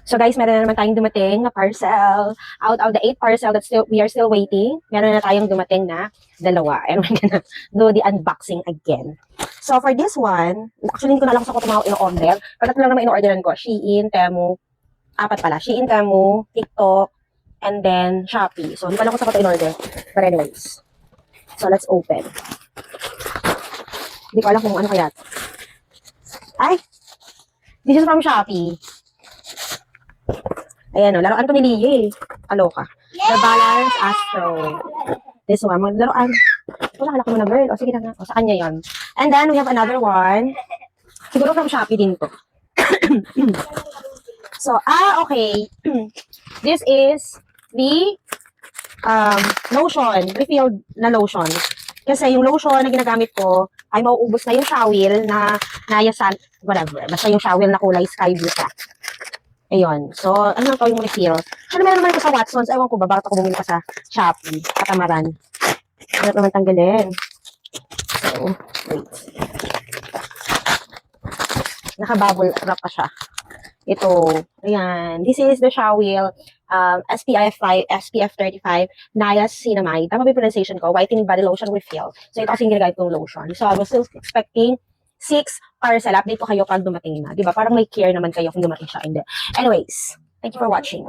So guys, meron na naman tayong dumating na parcel. Out of the 8 parcel that we are still waiting, meron na tayong dumating na 2. And we're gonna do the unboxing again. So for this one, actually hindi ko na alam kung saan ko ito in-order. Pero ito lang naman in-orderan ko. Shein, Temu, 4 pala. Shein, Temu, TikTok, and then Shopee. So hindi ko alam kung saan ko ito in-order. But anyways. So let's open. Hindi ko alam kung ano kaya. Ay! This is from Shopee. Ayan o, laruan to ni Leo eh. Aloka. The Balance Astro. This one, maglaruan. Wala, kalaki mo na girl. O sige na nga. O, sa kanya yon. And then, we have another one. Siguro from Shopee din to. So, okay. This is the lotion. Refilled na lotion. Kasi yung lotion na ginagamit ko ay mauubos na yung shower na nayasan, whatever. Basta yung shower na kulay sky blue ka. Ayun. So, ano lang to yung refill. Siya naman naman ito sa Watsons. Ewan ko ba, bakit ako bumili pa sa Shopee. Katamaran. Hirap naman tanggalin. So, wait. Naka-bubble wrap pa siya. Ito. Ayan. This is the Shawil SPF 5, SPF 35 Niacinamide. Tama ba yung pronunciation ko? Whitening Body Lotion Refill. So, ito kasi yung ginagamit kong lotion. So, I was still expecting 6 parcel. Update ko kayo pag dumating na. Diba? Parang may care naman kayo kung dumating siya. Hindi. Anyways, thank you for watching.